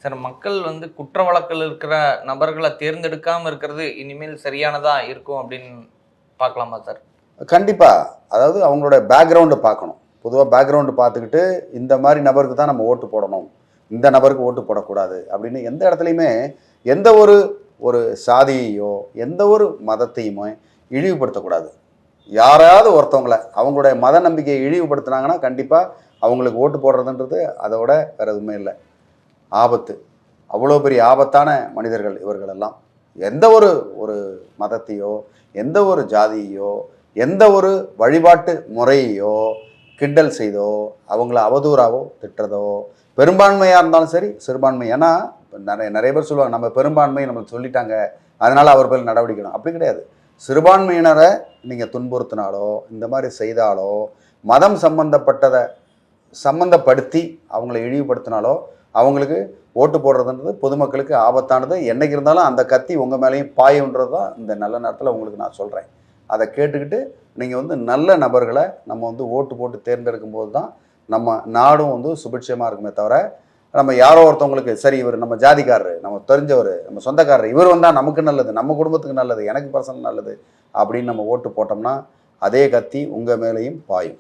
Sir மக்கள் வந்து குற்ற வழக்கில் இருக்கிற நபர்களை தேர்ந்தெடுக்காம இருக்கிறது இனிமேல் சரியானதா இருக்கும் அப்படின்னு பார்க்கலாமா சார்? கண்டிப்பா. அதாவது அவங்களோட பேக்ரவுண்டு பார்க்கணும். பொதுவா பேக்ரவுண்டு பார்த்துக்கிட்டு, இந்த மாரி நபருக்கு தான் நம்ம ஓட்டு போடணும். இந்த நபருக்கு ஓட்டு போடக்கூடாது அப்படின்னு எந்த இடத்துலயுமே, எந்த ஒரு ஒரு சாதியையோ, எந்த ஒரு மதத்தையுமே இழிவுபடுத்தக்கூடாது. யாராவது ஒருத்தவங்கள அவங்களுடைய மத நம்பிக்கையை இழிவுபடுத்துனாங்கன்னா, கண்டிப்பா அவங்களுக்கு ஓட்டு போடுறதுன்றது அத விட வேற எதுவுமே இல்ல. ஆபத்து. அவ்வளோ பெரிய ஆபத்தான மனிதர்கள் இவர்களெல்லாம். எந்த ஒரு ஒரு மதத்தையோ, எந்த ஒரு ஜாதியையோ, எந்த ஒரு வழிபாட்டு முறையையோ கிண்டல் செய்தோ, அவங்கள அவதூறாவோ திட்டுறதோ, பெரும்பான்மையாக இருந்தாலும் சரி, சிறுபான்மை. ஏன்னா நிறைய நிறைய பேர் சொல்லுவாங்க, நம்ம பெரும்பான்மை நம்மளுக்கு சொல்லிட்டாங்க, அதனால் அவர் பேர் நடவடிக்கை எடுக்கணும். அப்படி கிடையாது. சிறுபான்மையினரை நீங்கள் துன்புறுத்தினாலோ, இந்த மாதிரி செய்தாலோ, மதம் சம்பந்தப்படுத்தி அவங்கள இழிவுபடுத்தினாலோ, அவங்களுக்கு ஓட்டு போடுறதுன்றது பொதுமக்களுக்கு ஆபத்தானது. என்னைக்கு இருந்தாலும் அந்த கத்தி உங்கள் மேலேயும் பாயுன்றது தான் இந்த நல்ல நேரத்தில் உங்களுக்கு நான் சொல்கிறேன். அதை கேட்டுக்கிட்டு நீங்கள் வந்து நல்ல நபர்களை நம்ம வந்து ஓட்டு போட்டு தேர்ந்தெடுக்கும் போது தான் நம்ம நாடும் வந்து சுபிட்சமாக இருக்குமே தவிர, நம்ம யாரோ ஒருத்தவங்களுக்கு சரி இவர் நம்ம ஜாதிக்காரரு, நம்ம தெரிஞ்சவர், நம்ம சொந்தக்காரர், இவர் வந்தால் நமக்கு நல்லது, நம்ம குடும்பத்துக்கு நல்லது, எனக்கு பர்சனல் நல்லது அப்படின்னு நம்ம ஓட்டு போட்டோம்னா அதே கத்தி உங்கள் மேலேயும் பாயும்.